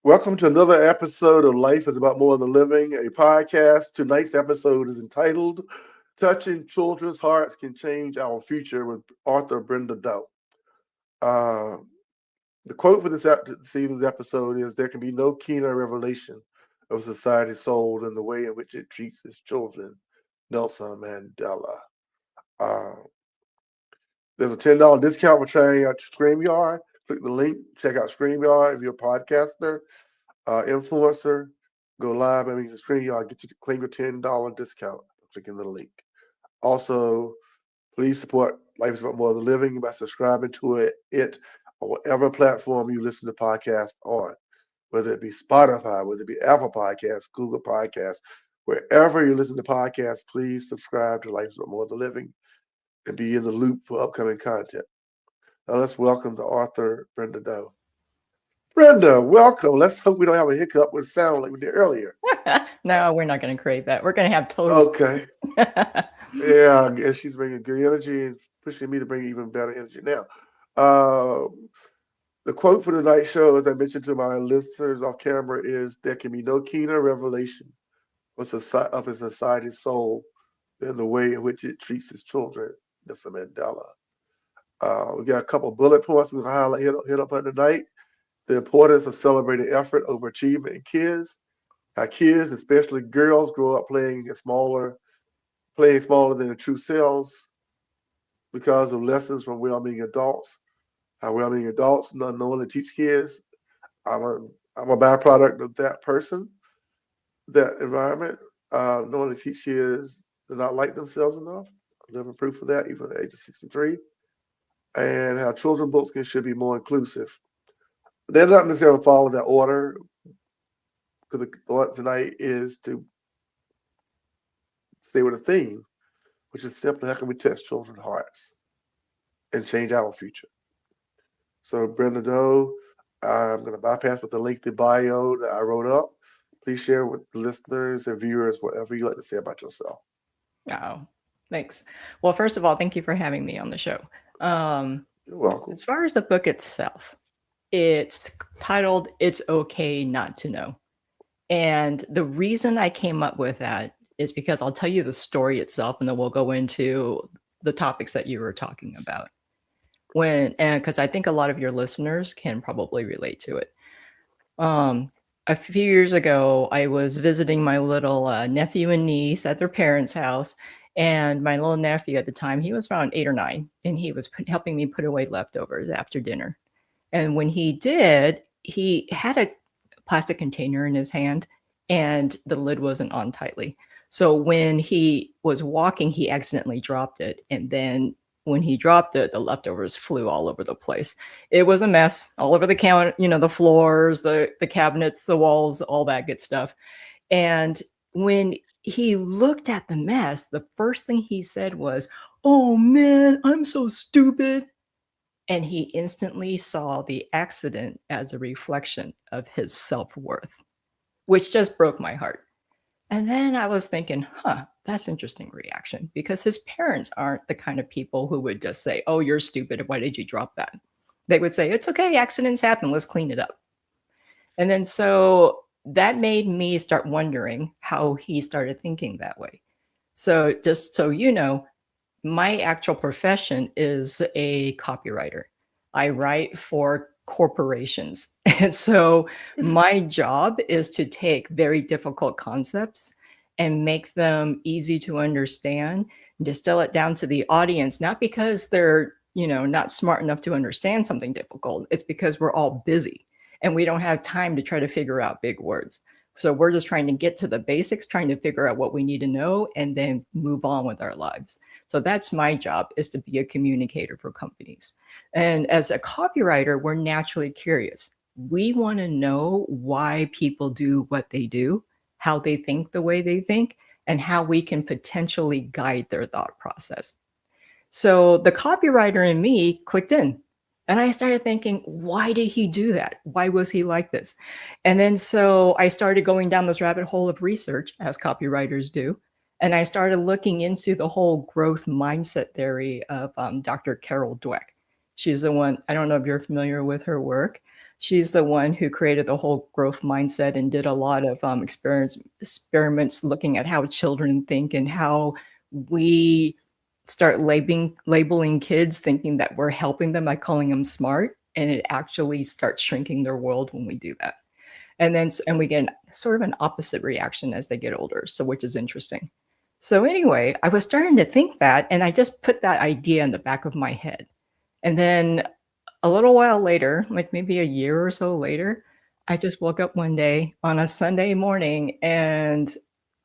Welcome to another episode of Life is About More Than Living, a podcast. Tonight's episode is entitled Touching Children's Hearts Can Change Our Future with author Brenda. The quote for this season's episode is, "There can be no keener revelation of society's soul than the way in which it treats its children." Nelson Mandela. Uh, there's a $10 discount for trying out StreamYard. Click the link, check out StreamYard if you're a podcaster. Influencer, go live. I mean, the StreamYard, get you to claim your $10 discount. Clicking the link. Also, please support Life is About More Than Living by subscribing to it on whatever platform you listen to podcasts on, whether it be Spotify, whether it be Apple Podcasts, Google Podcasts, wherever you listen to podcasts. Please subscribe to Life is About More Than Living and be in the loop for upcoming content. Now let's welcome the author, Brenda. Brenda, welcome. Let's hope we don't have a hiccup with sound like we did earlier. No, we're not going to create that. We're going to have total. Okay. Yeah, and she's bringing good energy and pushing me to bring even better energy now. The quote for tonight's show, as I mentioned to my listeners off camera, is, "There can be no keener revelation of a society's soul than the way in which it treats its children." Nelson Mandela. We got a couple bullet points we're going to hit up on tonight. The importance of celebrating effort over achievement in kids. How kids, especially girls, grow up playing smaller than their true selves because of lessons from well-meaning adults. How well-meaning adults unknowingly teach kids. I'm a byproduct of that person, that environment. Knowing to teach kids to not like themselves enough. I'm living proof of that, even at the age of 63. And how children's books should be more inclusive. They're not necessarily follow that order, because the thought tonight is to stay with a theme, which is simply how can we touch children's hearts and change our future. So, Brenda Doe, I'm going to bypass with the lengthy bio that I wrote up. Please share with listeners and viewers whatever you like to say about yourself. Oh, thanks. Well, first of all, thank you for having me on the show. You're welcome. As far as the book itself, it's titled "It's Okay Not to Know." And the reason I came up with that is because I'll tell you the story itself, and then we'll go into the topics that you were talking about. Because I think a lot of your listeners can probably relate to it. A few years ago, I was visiting my little nephew and niece at their parents' house. And my little nephew at the time, he was around 8 or 9, and he was helping me put away leftovers after dinner. And when he did, he had a plastic container in his hand, and the lid wasn't on tightly. So when he was walking, he accidentally dropped it. And then when he dropped it, the leftovers flew all over the place. It was a mess all over the counter, the floors, the cabinets, the walls, all that good stuff. And when he looked at the mess, the first thing he said was, "Oh man, I'm so stupid." And he instantly saw the accident as a reflection of his self-worth, which just broke my heart. And then I was thinking, that's an interesting reaction, because his parents aren't the kind of people who would just say, "Oh, you're stupid. Why did you drop that?" They would say, "It's okay. Accidents happen. Let's clean it up." And then so that made me start wondering how he started thinking that way. So just so you know, my actual profession is a copywriter. I write for corporations. And so my job is to take very difficult concepts and make them easy to understand, distill it down to the audience, not because they're, not smart enough to understand something difficult. It's because we're all busy and we don't have time to try to figure out big words. So we're just trying to get to the basics, trying to figure out what we need to know and then move on with our lives. So that's my job, is to be a communicator for companies. And as a copywriter, we're naturally curious. We want to know why people do what they do, how they think the way they think, and how we can potentially guide their thought process. So the copywriter in me clicked in. And I started thinking, why did he do that? Why was he like this? And then so I started going down this rabbit hole of research, as copywriters do. And I started looking into the whole growth mindset theory of Dr. Carol Dweck. She's the one, I don't know if you're familiar with her work. She's the one who created the whole growth mindset and did a lot of experiments looking at how children think and how we start labeling kids thinking that we're helping them by calling them smart, and it actually starts shrinking their world when we do that. And then and we get sort of an opposite reaction as they get older, so which is interesting. So anyway, I was starting to think that, and I just put that idea in the back of my head. And then a little while later, like maybe a year or so later, I just woke up one day on a Sunday morning and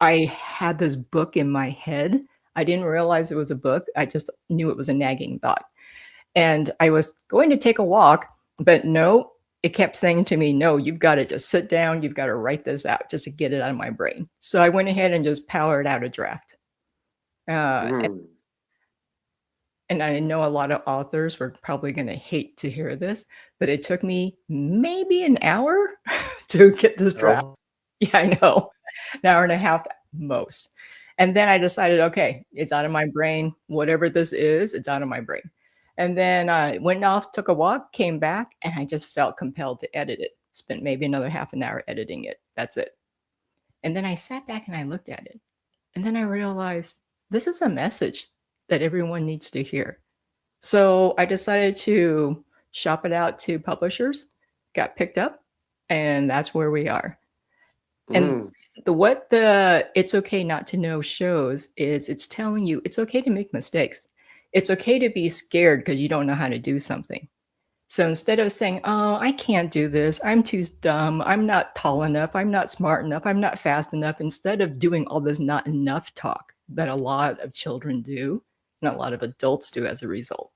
I had this book in my head. I didn't realize it was a book. I just knew it was a nagging thought. And I was going to take a walk, but no, it kept saying to me, no, you've got to just sit down. You've got to write this out just to get it out of my brain. So I went ahead and just powered out a draft. Mm. And I know a lot of authors were probably going to hate to hear this, but it took me maybe an hour to get this draft. Oh. Yeah, I know. An hour and a half most. And then I decided, okay, it's out of my brain. Whatever this is, it's out of my brain. And then I went off, took a walk, came back, and I just felt compelled to edit it. Spent maybe another half an hour editing it. That's it. And then I sat back and I looked at it. And then I realized this is a message that everyone needs to hear. So I decided to shop it out to publishers, got picked up, and that's where we are. And what the It's Okay Not to Know shows is it's telling you it's okay to make mistakes. It's okay to be scared because you don't know how to do something. So instead of saying, oh, I can't do this, I'm too dumb, I'm not tall enough, I'm not smart enough, I'm not fast enough, instead of doing all this not enough talk that a lot of children do and a lot of adults do as a result.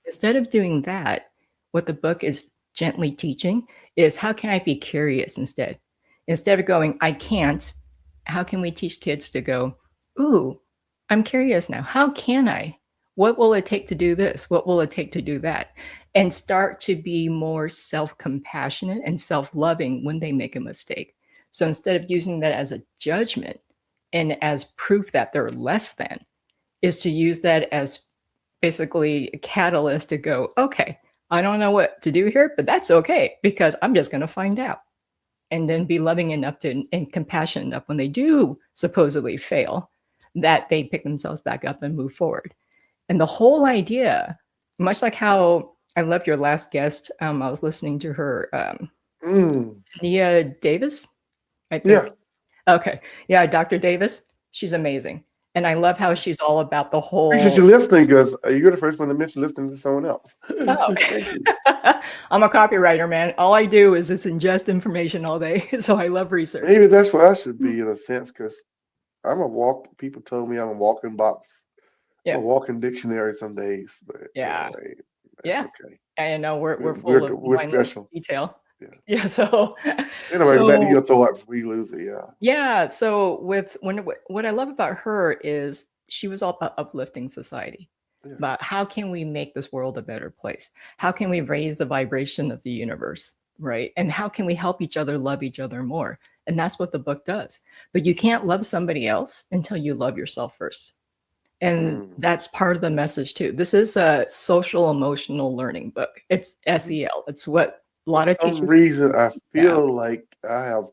Instead of doing that, what the book is gently teaching is, how can I be curious instead? Instead of going, I can't, how can we teach kids to go, ooh, I'm curious now. How can I? What will it take to do this? What will it take to do that? And start to be more self-compassionate and self-loving when they make a mistake. So instead of using that as a judgment and as proof that they're less than, is to use that as basically a catalyst to go, okay, I don't know what to do here, but that's okay, because I'm just going to find out. And then be loving enough to and compassionate enough when they do supposedly fail, that they pick themselves back up and move forward. And the whole idea, much like how I love your last guest, I was listening to her, Nia Davis, I think. Yeah. Okay. Yeah, Dr. Davis. She's amazing. And I love how she's all about the Appreciate whole. you listening, because you're the first one to mention listening to someone else. Oh. Thank you. I'm a copywriter, man. All I do is just ingest information all day. So I love research. Maybe that's what I should be, in a sense, because people told me I'm a walking box, Yeah. a walking dictionary some days. But Yeah. anyway, Yeah. okay. I know we're full of we're mindless special. detail. Yeah. Yeah. So, Anyway, back to your thoughts. We lose it. Yeah. Yeah. So what I love about her is she was all about uplifting society. Yeah. About how can we make this world a better place? How can we raise the vibration of the universe, right? And how can we help each other love each other more? And that's what the book does. But you can't love somebody else until you love yourself first. And that's part of the message too. This is a social emotional learning book. It's SEL. It's what a lot of For some teachers. reason, I feel like I have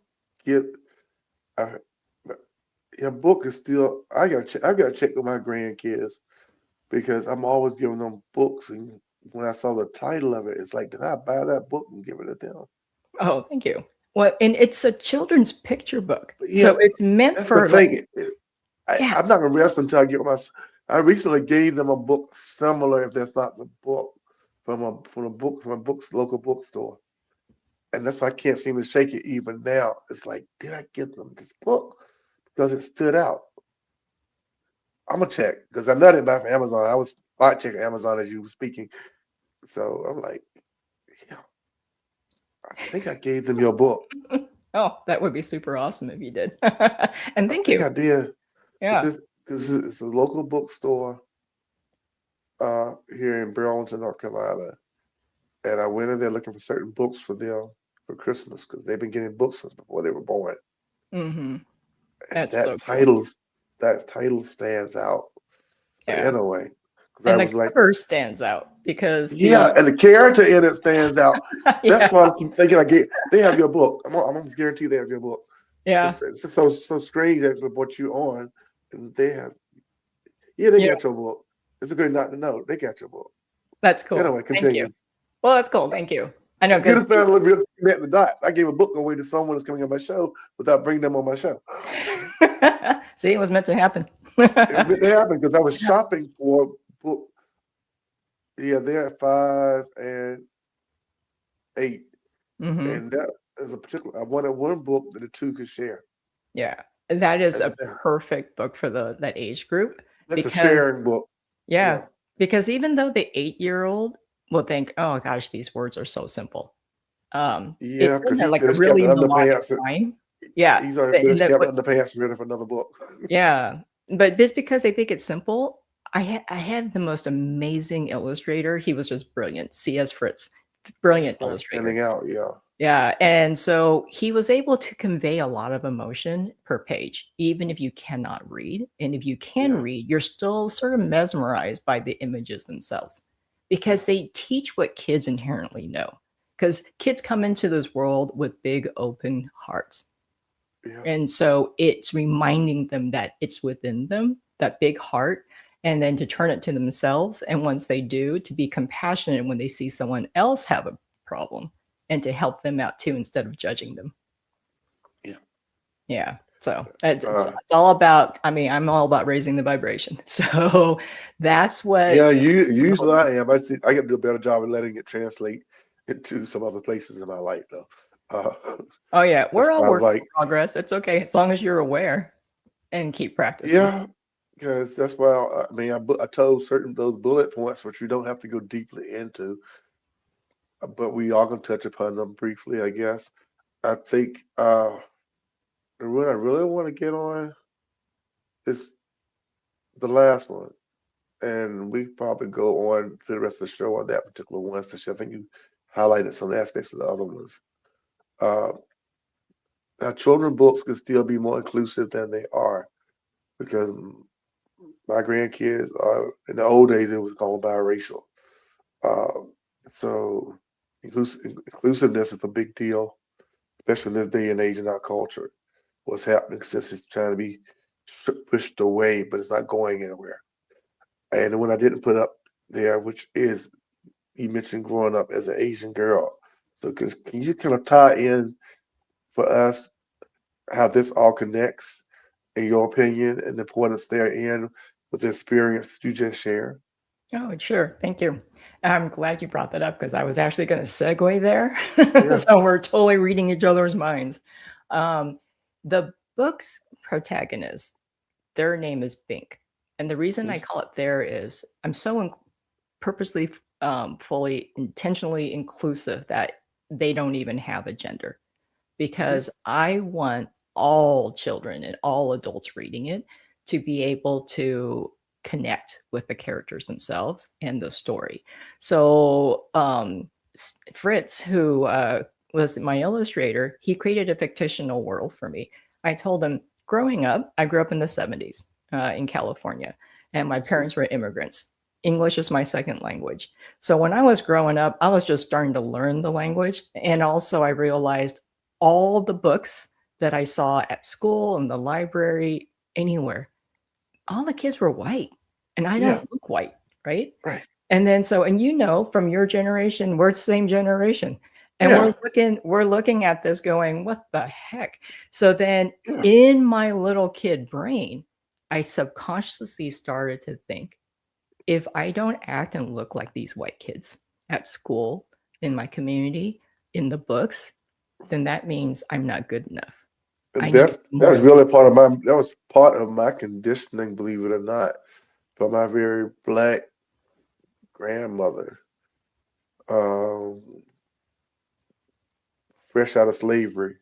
your book is still. I got to check with my grandkids, because I'm always giving them books, and when I saw the title of it, it's like, did I buy that book and give it to them? Oh, thank you. Well, and it's a children's picture book, Yeah, so it's meant that's for the thing. yeah. I'm not gonna rest until I get I recently gave them a book similar, if that's not the book, from a local bookstore. And that's why I can't seem to shake it even now. It's like, did I give them this book because it stood out? I'm gonna check because I know they buy from Amazon. I was spot checking Amazon as you were speaking, so I'm like, yeah, I think I gave them your book. Oh, that would be super awesome if you did. And I thank think you. I did. It's Yeah. just because it's a local bookstore here in Burlington, North Carolina, and I went in there looking for certain books for them for Christmas because they've been getting books since before they were born, Hmm. and That's so cool. that title stands out Yeah. in a way because I And the was like, cover stands out because yeah, and the character in it stands out. yeah, That's why I keep thinking I get they have your book. I'm almost guaranteed they have your book. yeah, It's just so strange that they put you on, and they have yeah they yeah. got your book. It's a good not to know they got your book. That's cool. Anyway, Thank you. continue. Well, that's cool. Thank you. I know It's good to because spend a little bit of connect the dots. I gave a book away to someone that's coming on my show without bringing them on my show. see, it was meant to happen. It was meant to happen because I was shopping for a book. Yeah, they're at 5 and 8, Hmm. and that is a particular. I wanted one book that the two could share, Yeah, that is a and that, perfect book for that age group that's a because sharing book. yeah, Yeah, because even though the 8-year-old will think, "Oh gosh, these words are so simple," yeah, it's because in a, he like, a finished really Captain melodic Underpants. rhyme. Yeah, He's already the and finished that what Captain Underpants and ready for another book. yeah, but just because they think it's simple, I had the most amazing illustrator, he was just brilliant, C.S. Fritz, brilliant illustrator. Standing out. Yeah, Yeah, and so he was able to convey a lot of emotion per page, even if you cannot read. And if you can yeah, read, you're still sort of mesmerized by the images themselves yeah, because they teach what kids inherently know. Because kids come into this world with big open hearts. yeah, And so it's reminding them that it's within them, that big heart, and then to turn it to themselves. And once they do, to be compassionate when they see someone else have a problem and to help them out too instead of judging them. yeah. Yeah. So it's Uh, all about, I mean, I'm all about raising the vibration. So that's what, yeah, usually I am. I got to do a better job of letting it translate into some other places in my life, though. Uh, oh, yeah, that's we're all why I was work in like, progress. It's okay as long as you're aware and keep practicing. yeah, because that's why I mean, I told certain those bullet points, which we don't have to go deeply into, but we are going to touch upon them briefly, I guess. I think what I really want to get on is the last one, and we probably go on to the rest of the show on that particular one. Since I think you highlighted some aspects of the other ones. Uh, children books can still be more inclusive than they are because my grandkids are in the old days it was called biracial. Uh, so inclusiveness is a big deal, especially in this day and age in our culture. What's happening since it's trying to be pushed away, but it's not going anywhere. And when I didn't put up there, which is you mentioned growing up as an Asian girl. So can you kind of tie in for us how this all connects, in your opinion, and the importance therein with the experience that you just shared? Oh, sure. Thank you. I'm glad you brought that up because I was actually going to segue there. Yeah. So we're totally reading each other's minds. Um, the book's protagonist, their name is Bink. And the reason I Mhm. call it there is I'm so purposely, fully, intentionally inclusive that they don't even have a gender Yeah. because I want all children and all adults reading it to be able to connect with the characters themselves and the story. So Fritz, who was my illustrator, he created a fictional world for me. I told him, growing up, I grew up in the 70s in California, and my parents were immigrants. English is my second language. So when I was growing up, I was just starting to learn the language. And also, I realized all the books that I saw at school, in the library, anywhere, all the kids were white. And I Yeah. don't look white, right? Right. And then so, and you know, from your generation, we're the same generation. And Yeah. we're looking at this going, what the heck? So then Yeah. in my little kid brain, I subconsciously started to think, if I don't act and look like these white kids at school, in my community, in the books, then that means I'm not good enough. And I need to that's be that more was than really that was part of my conditioning, believe it or not, from my very black grandmother, um, fresh out of slavery.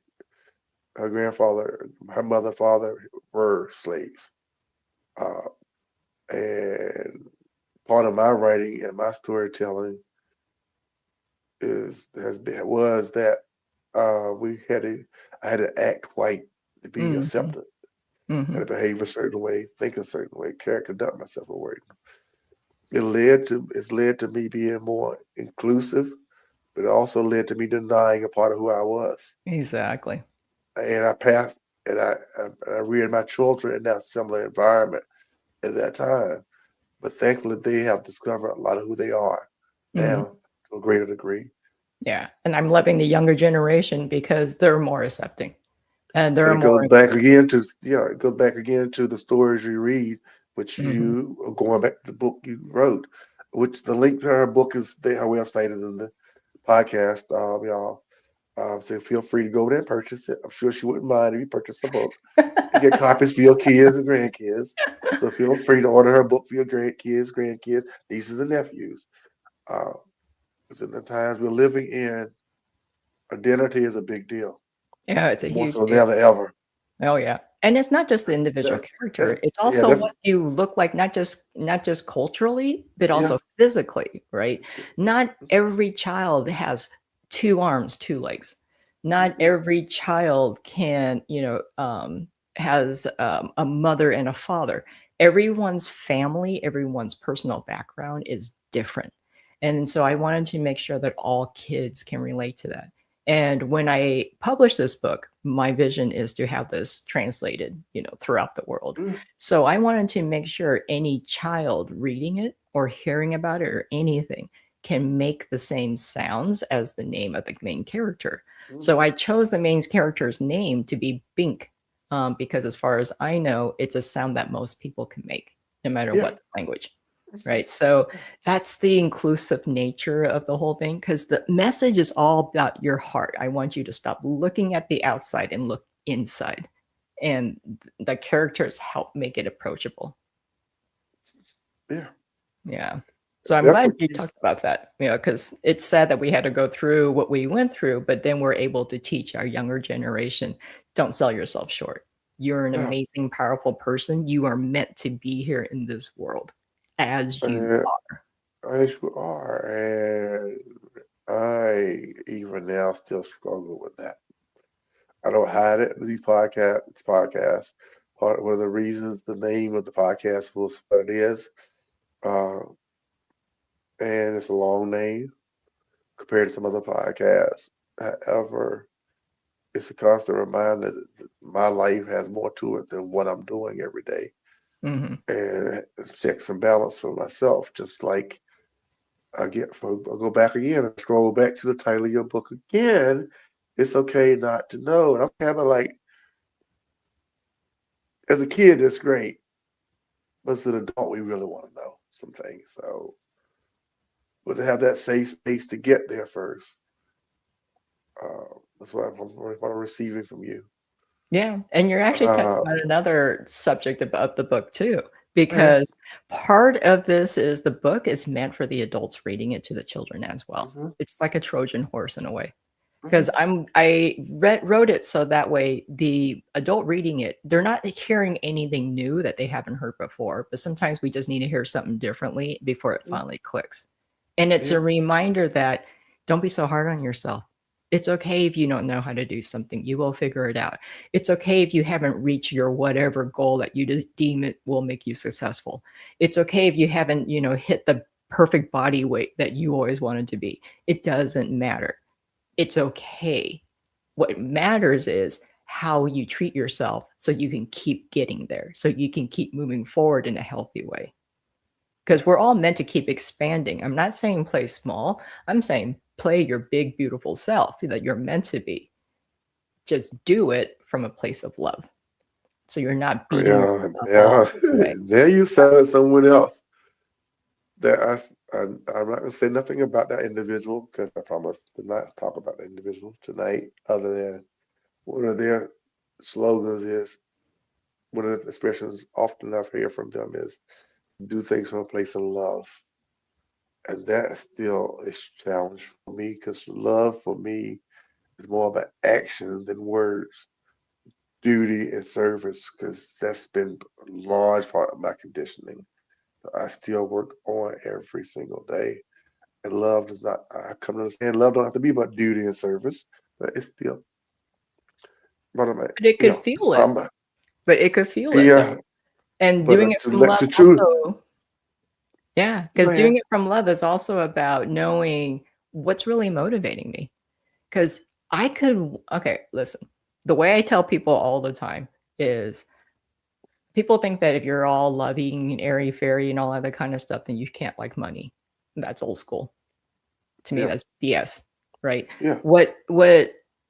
Her grandfather, her mother, father were slaves, uh, and part of my writing and my storytelling was that we had to I had to act white to be hmm accepted. I hmm had to behave a certain way, think a certain way, conduct myself a way. It's led to me being more inclusive, but it also led to me denying a part of who I was. Exactly. And I passed, and I reared my children in that similar environment at that time. But thankfully, they have discovered a lot of who they are hmm now to a greater degree. Yeah. And I'm loving the younger generation because they're more accepting and And they're it goes more back inclusive. again to it goes back again to the stories you read, which hmm you are going back to the book you wrote, which the link to her book is her website is in the podcast, y'all. So feel free to go over there and purchase it. I'm sure she wouldn't mind if you purchase the book and get copies for your kids and grandkids. So feel free to order her book for your grandkids, nieces, and nephews. Uh, because in the times we're living in, identity is a big deal, Yeah, it's a more huge so deal. than ever. Oh yeah. And it's not just the individual That, that's character, it's yeah, also that's what you look like, not just culturally, but yeah. also physically, right? Not every child has 2 arms, 2 legs. Not Mhm. every child can, has, a mother and a father. Everyone's family, everyone's personal background is different. And so I wanted to make sure that all kids can relate to that. And when I publish this book, my vision is to have this translated, throughout the world. Mm, So I wanted to make sure any child reading it or hearing about it or anything can make the same sounds as the name of the main character. So mhm. I chose the main character's name to be Bink, because as far as I know, it's a sound that most people can make, no matter Yeah. what language. Right. So that's the inclusive nature of the whole thing because the message is all about your heart. I want you to stop looking at the outside and look inside. And the characters help make it approachable. Yeah. Yeah. So I'm That's glad what you keeps. talked about that, because it's sad that we had to go through what we went through, but then we're able to teach our younger generation, don't sell yourself short. You're an Yeah. amazing, powerful person. You are meant to be here in this world as you And are. as you are, and I even now still struggle with that. I don't hide it. These podcasts. Part one of the reasons the name of the podcast was what it is, uh, and it's a long name compared to some other podcasts. However, it's a constant reminder that my life has more to it than what I'm doing every day, Mhm. and checks and balance for myself. Just like I'll go back again and scroll back to the title of your book again. It's okay not to know, and I'm kind of like, as a kid, it's great, but as an adult, we really want to know some things. So, but to have that safe space to get there first, that's what I'm receiving from you. Yeah, and you're actually touching Uh, on another subject about the book too, yeah. because part of this is the book is meant for the adults reading it to the children as well. Hmm. It's like a Trojan horse in a way. Hmm. Because wrote it so that way the adult reading it, they're not hearing anything new that they haven't heard before, but sometimes we just need to hear something differently before it finally clicks. And it's Yeah. a reminder that don't be so hard on yourself. It's okay if you don't know how to do something. You will figure it out. It's okay if you haven't reached your whatever goal that you deem it will make you successful. It's okay if you haven't, hit the perfect body weight that you always wanted to be. It doesn't matter. It's okay. What matters is how you treat yourself so you can keep getting there, so you can keep moving forward in a healthy way. Yeah. Because we're all meant to keep expanding. I'm not saying play small, I'm saying play your big, beautiful self that you're meant to be. Just do it from a place of love. So you're not beating Yeah. yourself up all Yeah. the way. There you sounded someone else that I'm not going to say nothing about that individual because I promised to not talk about the individual tonight, other than one of their slogans is, one of the expressions often I've heard from them is, do things from a place of love. And that is still a challenge for me because love for me is more about action than words, duty and service, because that's been a large part of my conditioning. I still work on every single day. And love does not, I come to understand love don't have to be about duty and service, but it's still part of my, But it you could know, feel it. um, But it could feel it yeah, though. And but doing it to from let love the truth, also, yeah, go because doing ahead. it from love is also about knowing what's really motivating me. Because I could, okay, listen, the way I tell people all the time is people think that if you're all loving and airy fairy and all other kind of stuff, then you can't like money. That's old school. To me, Yeah, that's BS, right? yeah. What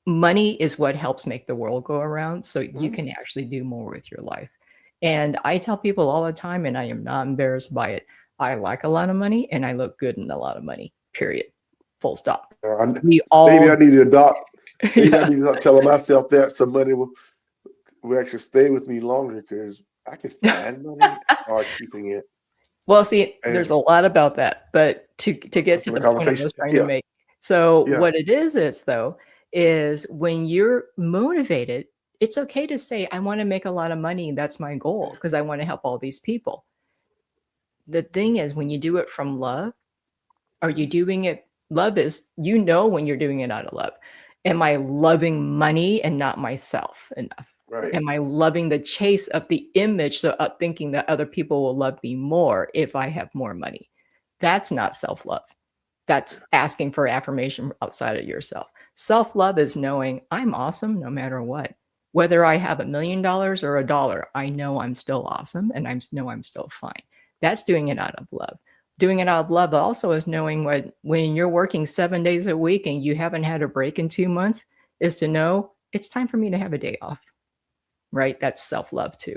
money is what helps make the world go around so you Mhm. can actually do more with your life. And I tell people all the time, and I am not embarrassed by it. I like a lot of money and I look good in a lot of money. Period. Full stop. We Maybe I all need to adopt, maybe I yeah. need to not tell myself that some money will actually stay with me longer because I can find money. It's hard keeping it. Well, see, And there's a lot about that, but to get that's to another the point I conversation. was trying to Yeah, make. So yeah. what it is though, is when you're motivated, it's okay to say, I want to make a lot of money. That's my goal because I want to help all these people. The thing is, when you do it from love, are you doing it? Love is, when you're doing it out of love. Am I loving money and not myself enough? Right. Am I loving the chase of the image, so thinking that other people will love me more if I have more money? That's not self love. That's asking for affirmation outside of yourself. Self love is knowing I'm awesome no matter what. Whether I have $1 million or $1, I know I'm still awesome and I know I'm still fine. That's doing it out of love. Doing it out of love also is knowing what when you're working 7 days a week and you haven't had a break in 2 months, is to know it's time for me to have a day off, right? That's self love too.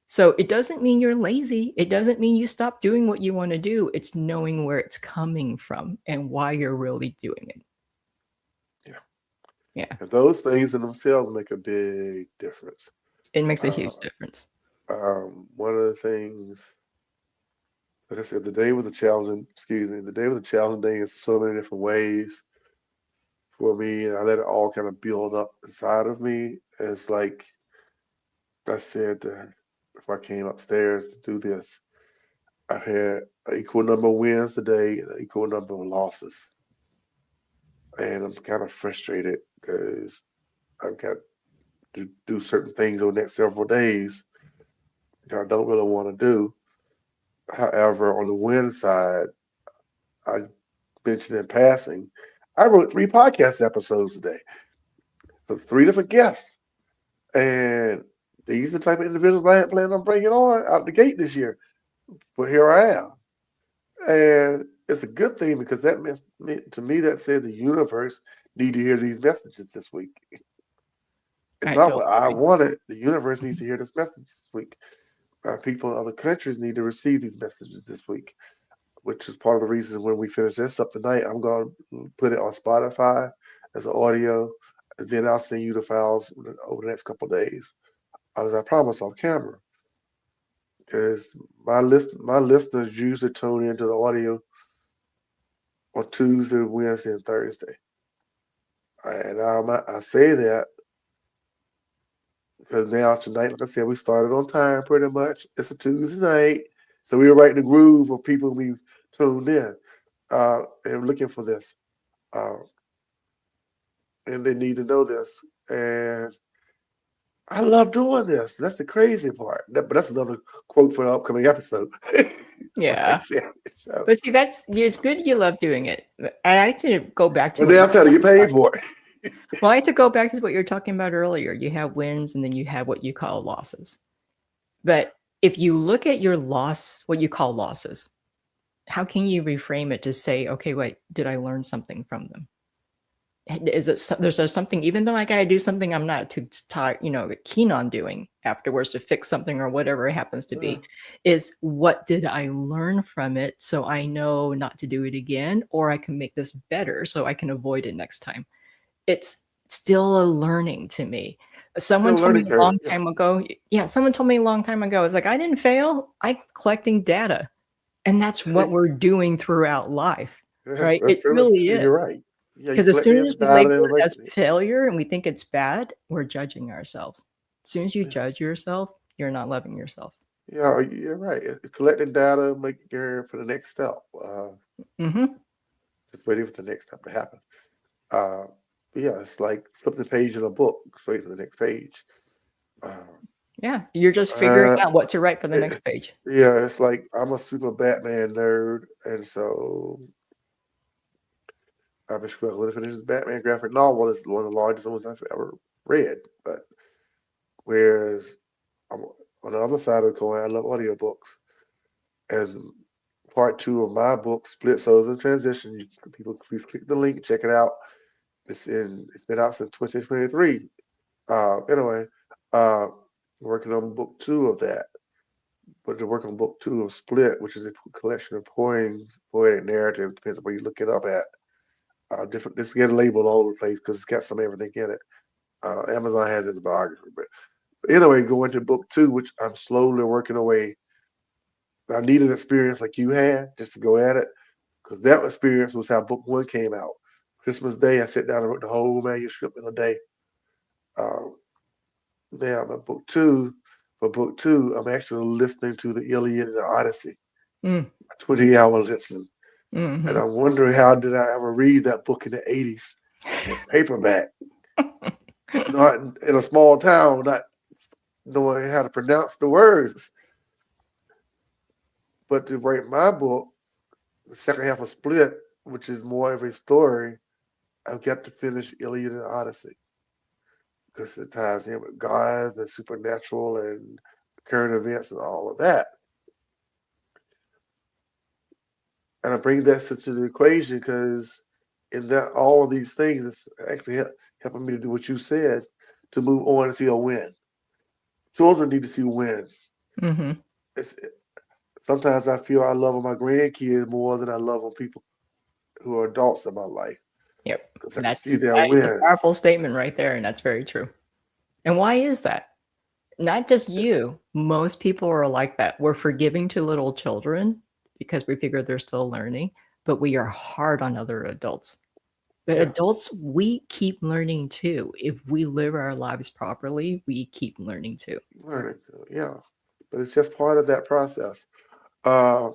So it doesn't mean you're lazy. It doesn't mean you stop doing what you want to do. It's knowing where it's coming from and why you're really doing it. Yeah. Yeah, And those things in themselves make a big difference. it makes a Uh, huge difference. one of the things, like I said, the day was a challenging, excuse me, the day was a challenging day in so many different ways for me. And I let it all kind of build up inside of me. It's like I said, if I came upstairs to do this, I've had an equal number of wins today and an equal number of losses. And I'm kind of frustrated because I've got to do certain things over the next several days that I don't really want to do. However, on the win side, I mentioned in passing, I wrote 3 podcast episodes today for 3 different guests. And these are the type of individuals I had planned on bringing on out the gate this year. But here I am. And it's a good thing because that means, to me, that says the universe need to hear these messages this week. It's I not totally what I agree. wanted. The universe needs to hear this message this week. People in other countries need to receive these messages this week, which is part of the reason when we finish this up tonight, I'm going to put it on Spotify as an audio. And then I'll send you the files over the next couple of days, as I promised off camera. Because my listeners usually tune into the audio on Tuesday, Wednesday, and Thursday. And I say that because now tonight, like I said, we started on time pretty much. It's a Tuesday night, so we were right in the groove of people we tuned in and looking for this, uh, and they need to know this. And I love doing this. That's the crazy part. But that's another quote for the upcoming episode. What I Yeah. say on the show. But see, it's good you love doing it. I like to go back to But what now you're I'm trying to talking get about. paid for it. Well, I like to go back to what you're talking about earlier. You have wins and then you have what you call losses. But if you look at your loss, what you call losses, how can you reframe it to say, okay, wait, did I learn something from them? is it there's something, even though I got to do something I'm not too tired, keen on doing afterwards to fix something or whatever it happens to Yeah. be, is what did I learn from it so I know not to do it again, or I can make this better so I can avoid it next time. It's still a learning to me. Someone Still told me learning a long curve. Yeah. time ago, yeah, someone told me a long time ago, it's like, I didn't fail. I'm collecting data. And that's what we're doing throughout life, right? That's It true. really You're is. right. Yeah, you Because as collect soon the as we data label and it as information. failure and we think it's bad, we're judging ourselves. As soon as you Yeah, judge yourself, you're not loving yourself. yeah, you're right. Collecting data, making gearing for the next step. Hmm. Just waiting for the next step to happen. Uh, but yeah, it's like flipping the page in a book, straight to the next page. Uh, Yeah, you're just figuring uh, out what to write for the next it, page. yeah, it's like I'm a super Batman nerd, and so I've been struggling to finish the Batman graphic novel. It's one of the largest ones I've ever read. But whereas I'm, on the other side of the coin, I love audiobooks. And part two of my book, Split Souls in Transition, people please click the link, check it out. It's been out since 2023. Anyway, uh, working on book two of that, but to work on book two of Split, which is a collection of poems, poetic narrative, depends on where you look it up at. Different, it's getting labeled all over the place because it's got some everything in it. Amazon has its biography, but anyway, going to book two, which I'm slowly working away. I need an experience like you had just to go at it, because that experience was how book one came out. Christmas Day, I sat down and wrote the whole manuscript in a day. Uh, Now, for book two, I'm actually listening to the Iliad and the Odyssey, Mm. 20-hour listen. And Hmm. I'm wondering how did I ever read that book in the 80s in paperback, not in a small town, not knowing how to pronounce the words. But to write my book, the second half of Split, which is more of a story, I've got to finish Iliad and Odyssey because it ties in with God, the supernatural, and current events and all of that. And I bring that into the equation because in that all of these things, it's actually helping me to do what you said to move on and see a win. Children need to see wins. Hmm. It's, Sometimes I feel I love on my grandkids more than I love on people who are adults in my life Yep. because I can see That's their that is a wins. powerful statement right there, and that's very true. And why is that? Not just you. Most people are like that. We're forgiving to little children because we figure they're still learning, but we are hard on other adults. But Yeah, adults, we keep learning too. If we live our lives properly, we keep learning too. learning. Yeah, but it's just part of that process. Uh,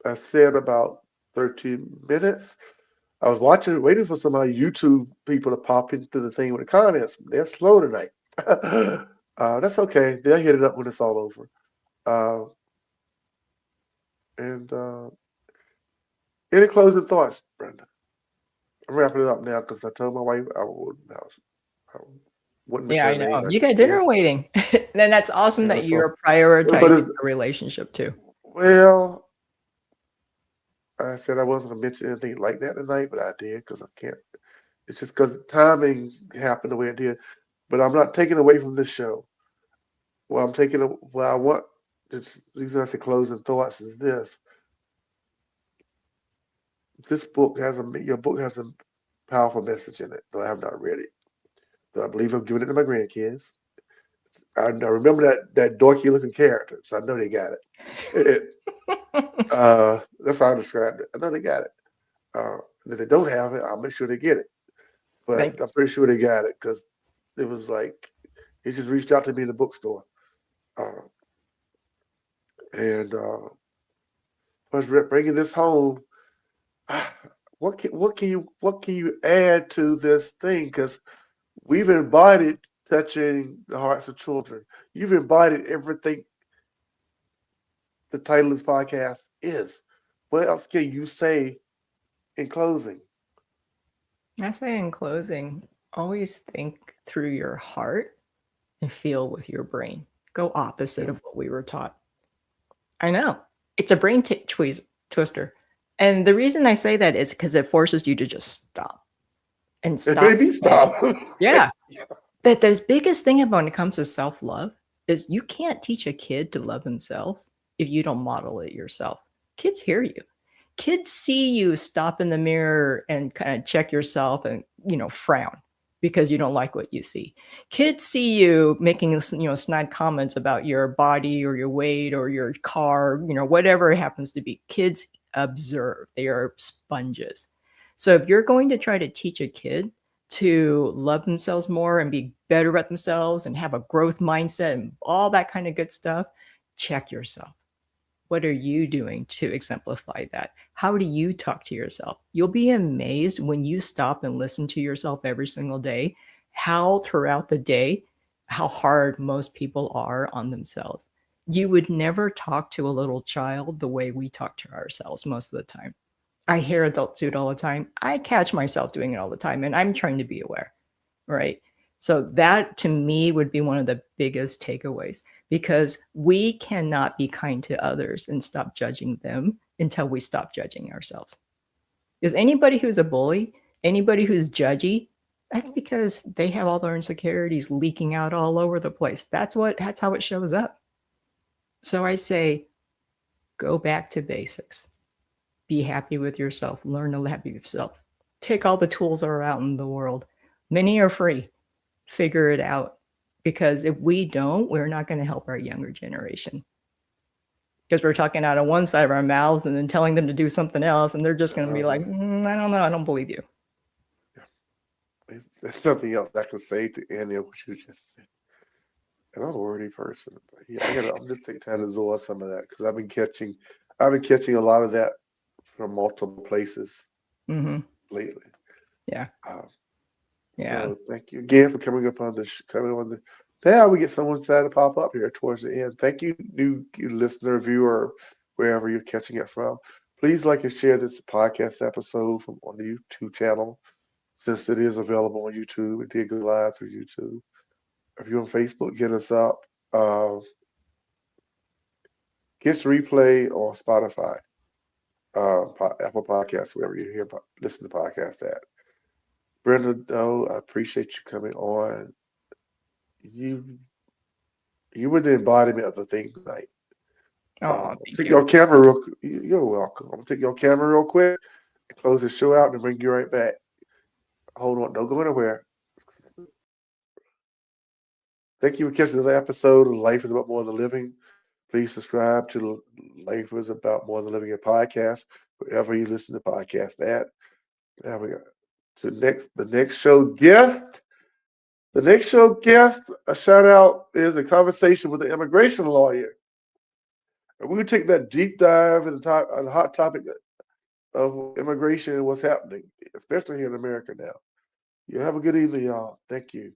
I said about 13 minutes. I was waiting for some of my YouTube people to pop into the thing with the comments. They're slow tonight. That's okay. They'll hit it up when it's all over. Uh, and Any closing thoughts, Brenda? I'm wrapping it up now because I told my wife I wouldn't Yeah, mention I her name, know. but You got yeah, dinner waiting. Then that's awesome yeah. that So, you're but prioritizing it's a relationship too. well, I said I wasn't gonna mention anything like that tonight, but I did because I can't. It's just because the timing happened the way it did. But I'm not taking away from this show. Well, I'm taking well, I want. These are the closing thoughts. Is this? This book has your book has a powerful message in it, though I have not read it. Though I believe I'm giving it to my grandkids. I remember that dorky looking character, so I know they got it. That's how I described it. I know they got it. And if they don't have it, I'll make sure they get it. But Thank I'm pretty sure they got it because it was like he just reached out to me in the bookstore, uh, and I was bringing this home. What can you add to this thing? Because we've embodied touching the hearts of children. You've embodied everything the title of this podcast is. What else can you say in closing? I say in closing, always think through your heart and feel with your brain. Go opposite Yeah, of what we were taught. I know. It's a brain twister. And the reason I say that is because it forces you to just stop. and It stop made me saying, stop. yeah. But the biggest thing about when it comes to self-love is you can't teach a kid to love themselves if you don't model it yourself. Kids hear you. Kids see you stop in the mirror and kind of check yourself and, frown because you don't like what you see. Kids see you making, snide comments about your body or your weight or your car, whatever it happens to be. Kids observe. They are sponges. So if you're going to try to teach a kid to love themselves more and be better at themselves and have a growth mindset and all that kind of good stuff, check yourself. What are you doing to exemplify that? How do you talk to yourself? You'll be amazed when you stop and listen to yourself every single day, how throughout the day, how hard most people are on themselves. You would never talk to a little child the way we talk to ourselves most of the time. I hear adults do it all the time. I catch myself doing it all the time, and I'm trying to be aware, right? So that to me would be one of the biggest takeaways because we cannot be kind to others and stop judging them until we stop judging ourselves. Because anybody who's a bully, anybody who's judgy, that's because they have all their insecurities leaking out all over the place. That's how it shows up. So I say go back to basics. Be happy with yourself. Learn to be happy with yourself. Take all the tools that are out in the world. Many are free. Figure it out. Because if we don't, we're not going to help our younger generation. Because we're talking out of one side of our mouths and then telling them to do something else, and they're just going to be like, I don't know, I don't believe you. There's something else I can say to Annie of what you just said. And I'm a wordy person, but yeah, I'm just taking time to absorb some of that because I've been catching a lot of that from multiple places Mm-hmm. lately. Yeah. Um, Yeah. so thank you again for coming up on coming on the. Now we get someone sad to pop up here towards the end. Thank you, new you listener, viewer, wherever you're catching it from. Please like and share this podcast episode from on the YouTube channel since it is available on YouTube. It did go live through YouTube. If you're on Facebook, get us up. Uh, Gets replay on Spotify, Apple Podcasts, wherever you listen to podcasts at. Brenda, though, I appreciate you coming on. You you were the embodiment of the thing tonight. Oh, thank Take you. your camera real. You're welcome. I'm gonna take your camera real quick and close the show out and bring you right back. Hold on, don't go anywhere. Thank you for catching another episode of Life is About More Than Living. Please subscribe to Life is About More Than Living a podcast wherever you listen to podcasts at. Now we go to the next show guest. The next show guest, a shout out is a conversation with an immigration lawyer. And we're gonna take that deep dive in on the hot topic of immigration and what's happening, especially here in America now. You have a good evening, y'all. Thank you.